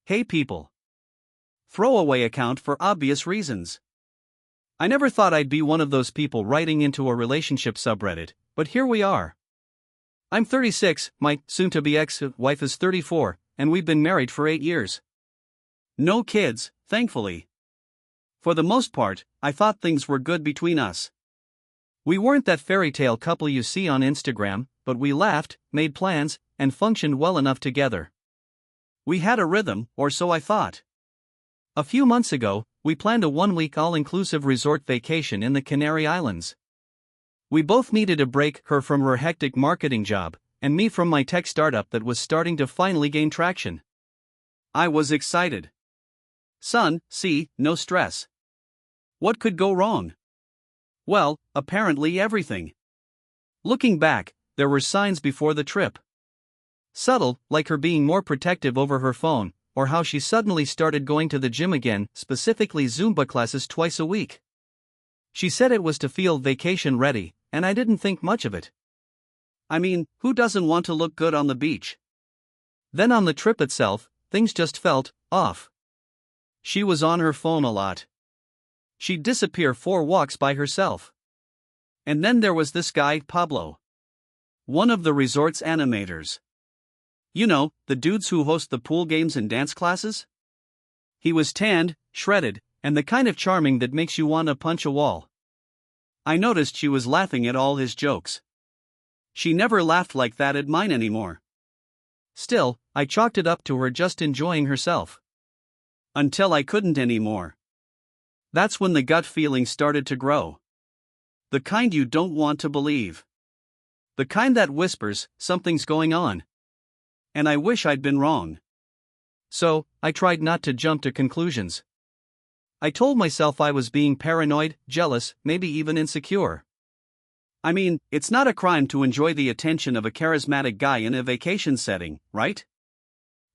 Hey people. Throwaway account for obvious reasons. I never thought I'd be one of those people writing into a relationship subreddit, but here we are. I'm 36, my soon-to-be ex-wife is 34, and we've been married for 8 years. No kids, thankfully. For the most part, I thought things were good between us. We weren't that fairy tale couple you see on Instagram, but we laughed, made plans, and functioned well enough together. We had a rhythm, or so I thought. A few months ago, we planned a one-week all-inclusive resort vacation in the Canary Islands. We both needed a break, her from her hectic marketing job, and me from my tech startup that was starting to finally gain traction. I was excited. Sun, sea, no stress. What could go wrong? Well, apparently everything. Looking back, there were signs before the trip. Subtle, like her being more protective over her phone, or how she suddenly started going to the gym again, specifically Zumba classes twice a week. She said it was to feel vacation ready, and I didn't think much of it. I mean, who doesn't want to look good on the beach? Then on the trip itself, things just felt off. She was on her phone a lot. She'd disappear for walks by herself. And then there was this guy, Pablo. One of the resort's animators. You know, the dudes who host the pool games and dance classes? He was tanned, shredded, and the kind of charming that makes you want to punch a wall. I noticed she was laughing at all his jokes. She never laughed like that at mine anymore. Still, I chalked it up to her just enjoying herself. Until I couldn't anymore. That's when the gut feeling started to grow. The kind you don't want to believe. The kind that whispers, something's going on. And I wish I'd been wrong. So, I tried not to jump to conclusions. I told myself I was being paranoid, jealous, maybe even insecure. I mean, it's not a crime to enjoy the attention of a charismatic guy in a vacation setting, right?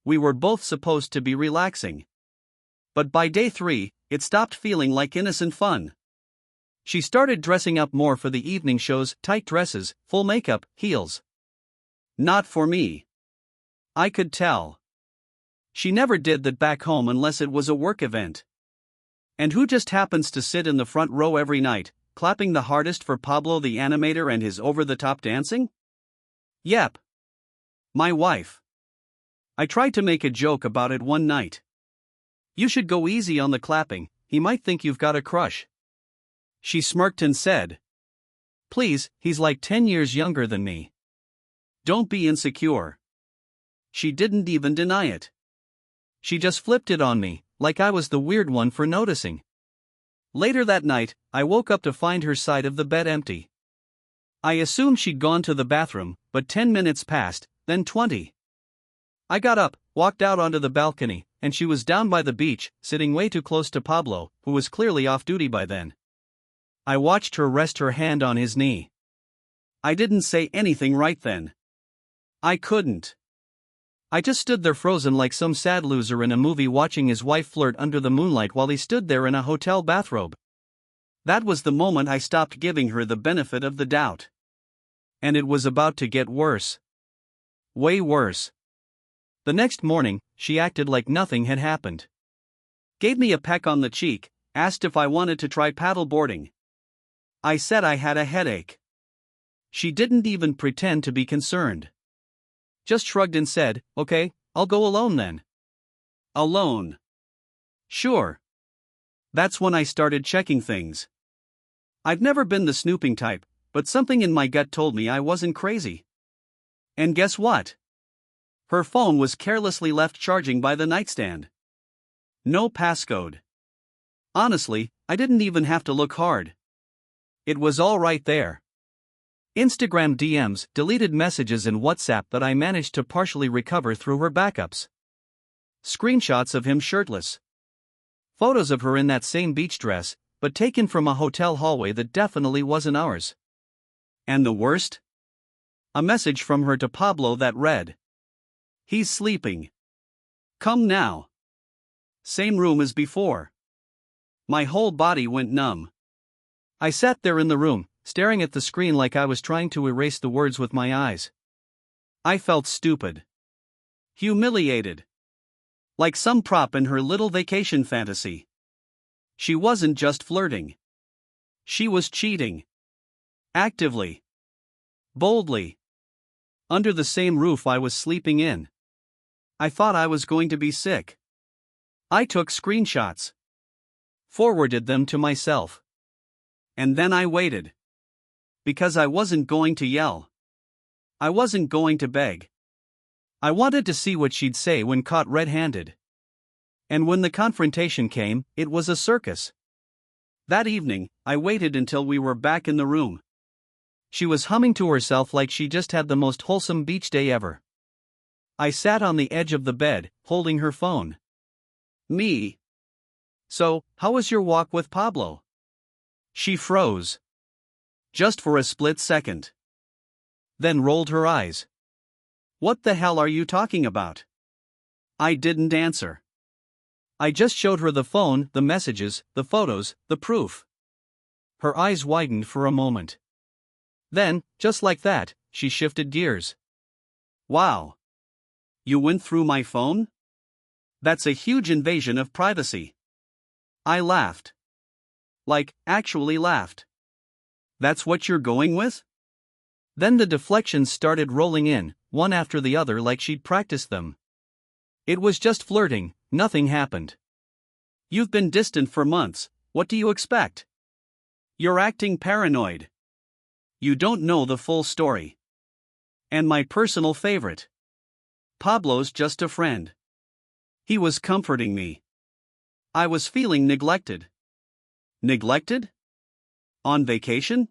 We were both supposed to be relaxing. But by day 3, it stopped feeling like innocent fun. She started dressing up more for the evening shows, tight dresses, full makeup, heels. Not for me. I could tell. She never did that back home unless it was a work event. And who just happens to sit in the front row every night, clapping the hardest for Pablo the animator and his over-the-top dancing? Yep. My wife. I tried to make a joke about it one night. You should go easy on the clapping, he might think you've got a crush. She smirked and said, please, he's like 10 years younger than me. Don't be insecure. She didn't even deny it. She just flipped it on me, like I was the weird one for noticing. Later that night, I woke up to find her side of the bed empty. I assumed she'd gone to the bathroom, but 10 minutes passed, then 20. I got up, walked out onto the balcony, and she was down by the beach, sitting way too close to Pablo, who was clearly off duty by then. I watched her rest her hand on his knee. I didn't say anything right then. I couldn't. I just stood there frozen like some sad loser in a movie watching his wife flirt under the moonlight while he stood there in a hotel bathrobe. That was the moment I stopped giving her the benefit of the doubt. And it was about to get worse. Way worse. The next morning, she acted like nothing had happened. Gave me a peck on the cheek, asked if I wanted to try paddleboarding. I said I had a headache. She didn't even pretend to be concerned. Just shrugged and said, okay, I'll go alone then. Alone. Sure. That's when I started checking things. I've never been the snooping type, but something in my gut told me I wasn't crazy. And guess what? Her phone was carelessly left charging by the nightstand. No passcode. Honestly, I didn't even have to look hard. It was all right there. Instagram DMs, deleted messages and WhatsApp that I managed to partially recover through her backups. Screenshots of him shirtless. Photos of her in that same beach dress, but taken from a hotel hallway that definitely wasn't ours. And the worst? A message from her to Pablo that read, he's sleeping. Come now. Same room as before. My whole body went numb. I sat there in the room, staring at the screen like I was trying to erase the words with my eyes. I felt stupid. Humiliated. Like some prop in her little vacation fantasy. She wasn't just flirting. She was cheating. Actively. Boldly. Under the same roof I was sleeping in. I thought I was going to be sick. I took screenshots. Forwarded them to myself. And then I waited. Because I wasn't going to yell. I wasn't going to beg. I wanted to see what she'd say when caught red-handed. And when the confrontation came, it was a circus. That evening, I waited until we were back in the room. She was humming to herself like she just had the most wholesome beach day ever. I sat on the edge of the bed, holding her phone. Me. So, how was your walk with Pablo? She froze. Just for a split second. Then rolled her eyes. What the hell are you talking about? I didn't answer. I just showed her the phone, the messages, the photos, the proof. Her eyes widened for a moment. Then, just like that, she shifted gears. Wow. You went through my phone? That's a huge invasion of privacy. I laughed. Like, actually laughed. That's what you're going with? Then the deflections started rolling in, one after the other like she'd practiced them. It was just flirting, nothing happened. You've been distant for months, what do you expect? You're acting paranoid. You don't know the full story. And my personal favorite. Pablo's just a friend. He was comforting me. I was feeling neglected. Neglected? On vacation?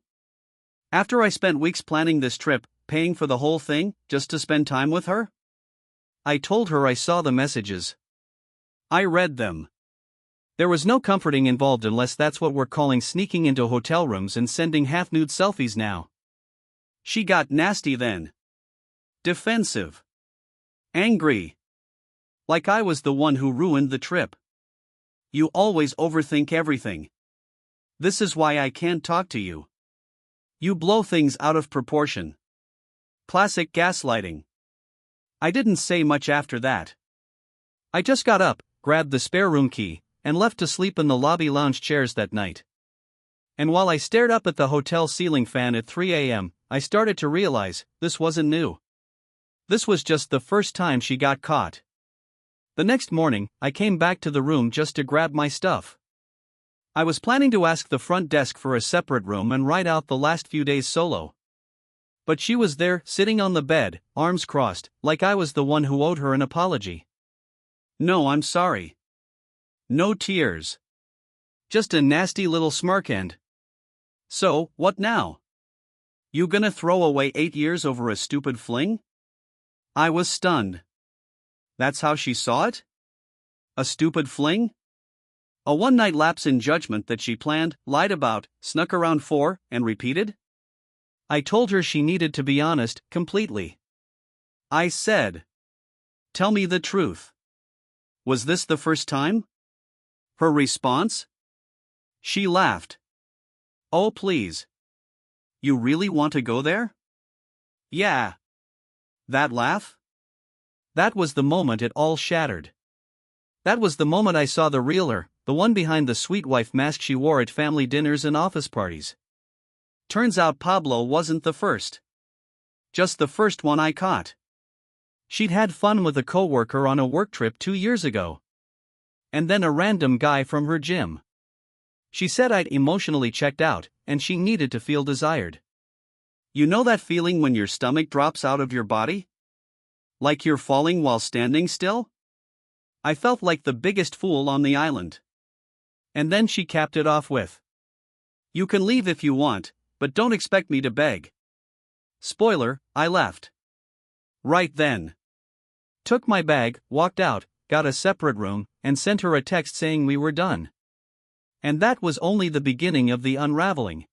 After I spent weeks planning this trip, paying for the whole thing, just to spend time with her? I told her I saw the messages. I read them. There was no comforting involved unless that's what we're calling sneaking into hotel rooms and sending half-nude selfies now. She got nasty then. Defensive. Angry. Like I was the one who ruined the trip. You always overthink everything. This is why I can't talk to you. You blow things out of proportion. Classic gaslighting. I didn't say much after that. I just got up, grabbed the spare room key, and left to sleep in the lobby lounge chairs that night. And while I stared up at the hotel ceiling fan at 3 a.m., I started to realize this wasn't new. This was just the first time she got caught. The next morning, I came back to the room just to grab my stuff. I was planning to ask the front desk for a separate room and ride out the last few days solo. But she was there, sitting on the bed, arms crossed, like I was the one who owed her an apology. No, I'm sorry. No tears. Just a nasty little smirk and. So, what now? You gonna throw away 8 years over a stupid fling? I was stunned. That's how she saw it? A stupid fling? A one-night lapse in judgment that she planned, lied about, snuck around for, and repeated? I told her she needed to be honest, completely. I said. Tell me the truth. Was this the first time? Her response? She laughed. Oh please. You really want to go there? Yeah. That laugh? That was the moment it all shattered. That was the moment I saw the real her, the one behind the sweet wife mask she wore at family dinners and office parties. Turns out Pablo wasn't the first. Just the first one I caught. She'd had fun with a coworker on a work trip 2 years ago. And then a random guy from her gym. She said I'd emotionally checked out, and she needed to feel desired. You know that feeling when your stomach drops out of your body? Like you're falling while standing still? I felt like the biggest fool on the island. And then she capped it off with. You can leave if you want, but don't expect me to beg. Spoiler, I left. Right then. Took my bag, walked out, got a separate room, and sent her a text saying we were done. And that was only the beginning of the unraveling.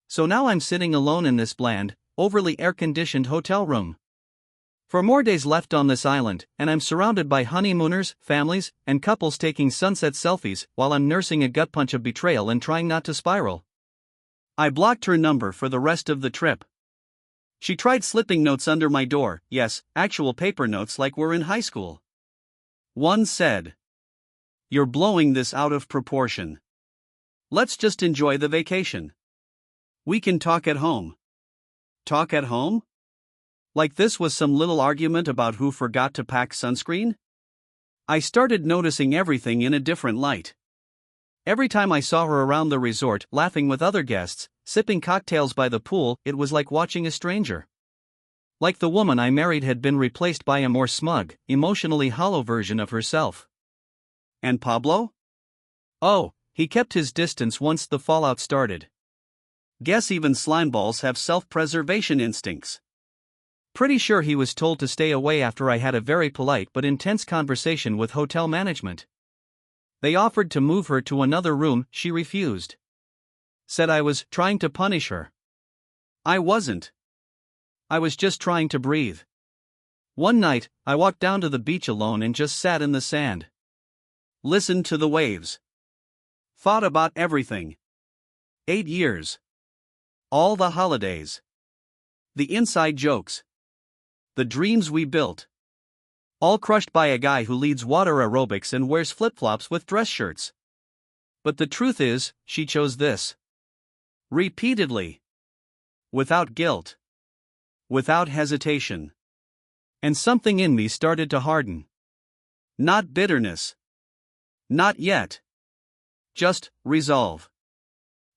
So now I'm sitting alone in this bland, overly air-conditioned hotel room. 4 more days left on this island, and I'm surrounded by honeymooners, families, and couples taking sunset selfies while I'm nursing a gut punch of betrayal and trying not to spiral. I blocked her number for the rest of the trip. She tried slipping notes under my door, yes, actual paper notes like we're in high school. One said, "You're blowing this out of proportion. Let's just enjoy the vacation. We can talk at home." Talk at home? Like this was some little argument about who forgot to pack sunscreen? I started noticing everything in a different light. Every time I saw her around the resort, laughing with other guests, sipping cocktails by the pool, it was like watching a stranger. Like the woman I married had been replaced by a more smug, emotionally hollow version of herself. And Pablo? Oh, he kept his distance once the fallout started. Guess even slimeballs have self-preservation instincts. Pretty sure he was told to stay away after I had a very polite but intense conversation with hotel management. They offered to move her to another room, she refused. Said I was trying to punish her. I wasn't. I was just trying to breathe. One night, I walked down to the beach alone and just sat in the sand. Listened to the waves. Thought about everything. 8 years. All the holidays. The inside jokes. The dreams we built. All crushed by a guy who leads water aerobics and wears flip-flops with dress shirts. But the truth is, she chose this. Repeatedly. Without guilt. Without hesitation. And something in me started to harden. Not bitterness. Not yet. Just resolve.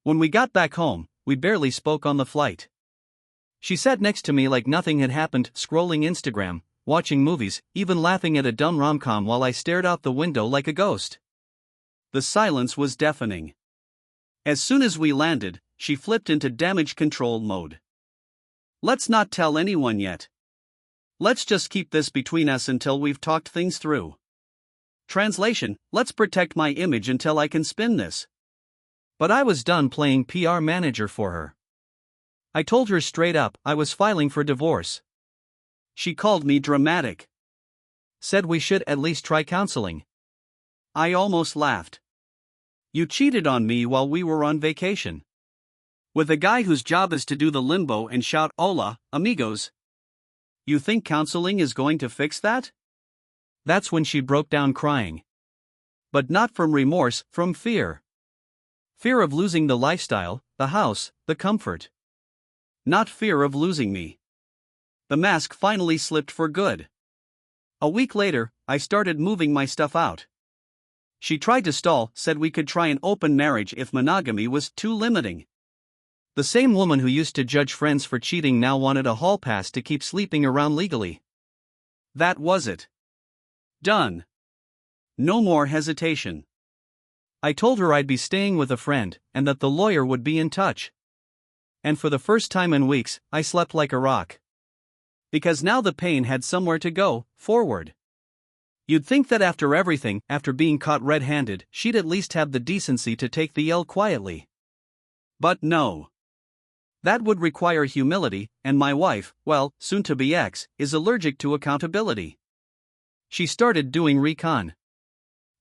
When we got back home, we barely spoke on the flight. She sat next to me like nothing had happened, scrolling Instagram, watching movies, even laughing at a dumb rom-com while I stared out the window like a ghost. The silence was deafening. As soon as we landed, she flipped into damage control mode. Let's not tell anyone yet. Let's just keep this between us until we've talked things through. Translation, let's protect my image until I can spin this. But I was done playing PR manager for her. I told her straight up I was filing for divorce. She called me dramatic. Said we should at least try counseling. I almost laughed. You cheated on me while we were on vacation. With a guy whose job is to do the limbo and shout "Hola, amigos." You think counseling is going to fix that? That's when she broke down crying. But not from remorse, from fear. Fear of losing the lifestyle, the house, the comfort. Not fear of losing me. The mask finally slipped for good. A week later, I started moving my stuff out. She tried to stall, said we could try an open marriage if monogamy was too limiting. The same woman who used to judge friends for cheating now wanted a hall pass to keep sleeping around legally. That was it. Done. No more hesitation. I told her I'd be staying with a friend, and that the lawyer would be in touch. And for the first time in weeks, I slept like a rock. Because now the pain had somewhere to go, forward. You'd think that after everything, after being caught red-handed, she'd at least have the decency to take the L quietly. But no. That would require humility, and my wife, well, soon-to-be ex, is allergic to accountability. She started doing recon.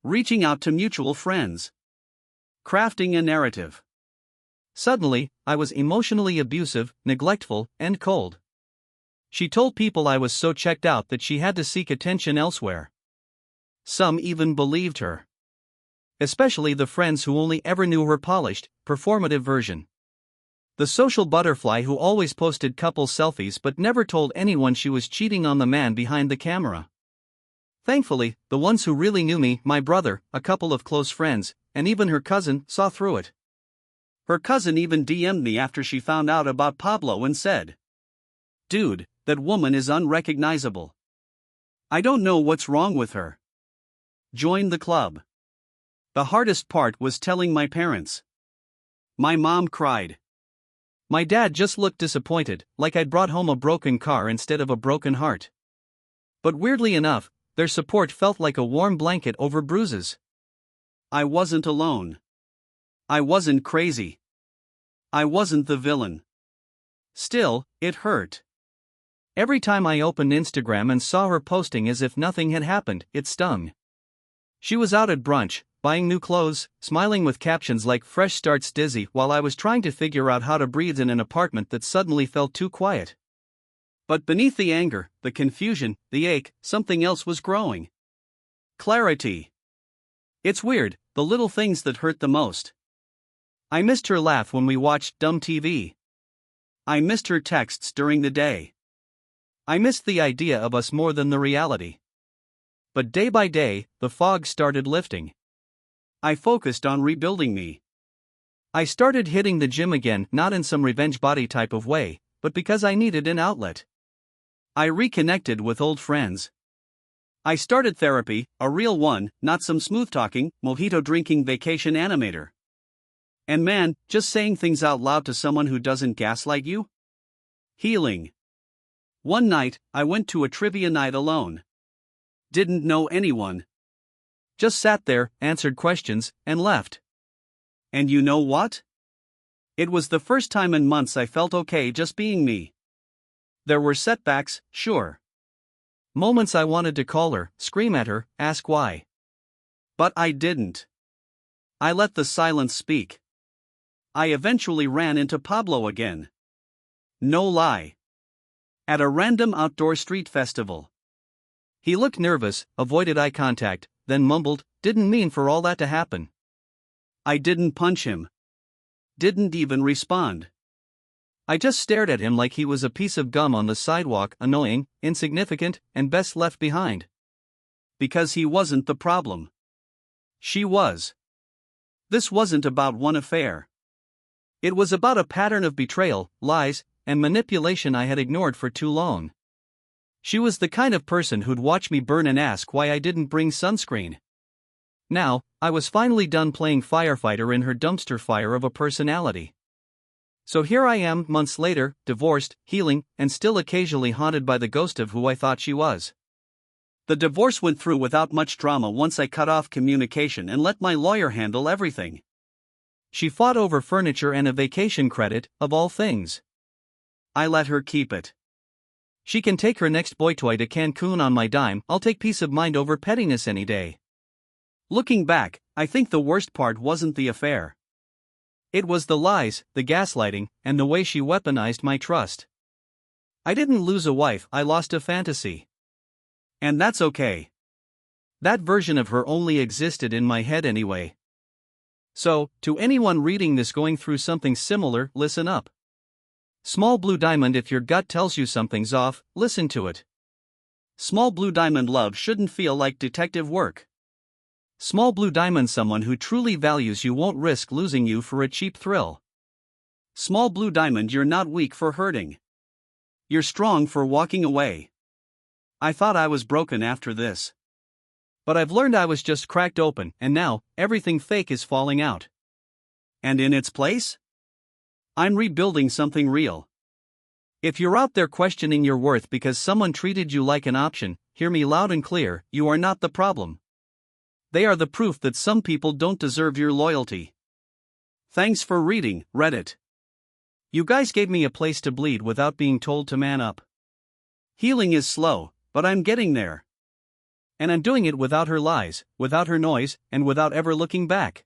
Reaching out to mutual friends. Crafting a narrative. Suddenly, I was emotionally abusive, neglectful, and cold. She told people I was so checked out that she had to seek attention elsewhere. Some even believed her. Especially the friends who only ever knew her polished, performative version. The social butterfly who always posted couple selfies but never told anyone she was cheating on the man behind the camera. Thankfully, the ones who really knew me, my brother, a couple of close friends, and even her cousin, saw through it. Her cousin even DM'd me after she found out about Pablo and said, "Dude, that woman is unrecognizable. I don't know what's wrong with her. Join the club." The hardest part was telling my parents. My mom cried. My dad just looked disappointed, like I'd brought home a broken car instead of a broken heart. But weirdly enough, their support felt like a warm blanket over bruises. I wasn't alone. I wasn't crazy. I wasn't the villain. Still, it hurt. Every time I opened Instagram and saw her posting as if nothing had happened, it stung. She was out at brunch, buying new clothes, smiling with captions like "Fresh starts dizzy," while I was trying to figure out how to breathe in an apartment that suddenly felt too quiet. But beneath the anger, the confusion, the ache, something else was growing. Clarity. It's weird, the little things that hurt the most. I missed her laugh when we watched dumb TV. I missed her texts during the day. I missed the idea of us more than the reality. But day by day, the fog started lifting. I focused on rebuilding me. I started hitting the gym again, not in some revenge body type of way, but because I needed an outlet. I reconnected with old friends. I started therapy, a real one, not some smooth-talking, mojito-drinking vacation animator. And man, just saying things out loud to someone who doesn't gaslight you? Healing. One night, I went to a trivia night alone. Didn't know anyone. Just sat there, answered questions, and left. And you know what? It was the first time in months I felt okay just being me. There were setbacks, sure. Moments I wanted to call her, scream at her, ask why. But I didn't. I let the silence speak. I eventually ran into Pablo again. No lie. At a random outdoor street festival. He looked nervous, avoided eye contact, then mumbled, "Didn't mean for all that to happen." I didn't punch him. Didn't even respond. I just stared at him like he was a piece of gum on the sidewalk, annoying, insignificant, and best left behind. Because he wasn't the problem. She was. This wasn't about one affair. It was about a pattern of betrayal, lies, and manipulation I had ignored for too long. She was the kind of person who'd watch me burn and ask why I didn't bring sunscreen. Now, I was finally done playing firefighter in her dumpster fire of a personality. So here I am, months later, divorced, healing, and still occasionally haunted by the ghost of who I thought she was. The divorce went through without much drama once I cut off communication and let my lawyer handle everything. She fought over furniture and a vacation credit, of all things. I let her keep it. She can take her next boy toy to Cancun on my dime. I'll take peace of mind over pettiness any day. Looking back, I think the worst part wasn't the affair. It was the lies, the gaslighting, and the way she weaponized my trust. I didn't lose a wife, I lost a fantasy. And that's okay. That version of her only existed in my head anyway. So, to anyone reading this going through something similar, listen up. Small blue diamond, if your gut tells you something's off, listen to it. Small blue diamond, love shouldn't feel like detective work. Small blue diamond, someone who truly values you won't risk losing you for a cheap thrill. Small blue diamond, you're not weak for hurting. You're strong for walking away. I thought I was broken after this. But I've learned I was just cracked open, and now, everything fake is falling out. And in its place? I'm rebuilding something real. If you're out there questioning your worth because someone treated you like an option, hear me loud and clear, you are not the problem. They are the proof that some people don't deserve your loyalty. Thanks for reading, Reddit. You guys gave me a place to bleed without being told to man up. Healing is slow, but I'm getting there. And I'm doing it without her lies, without her noise, and without ever looking back.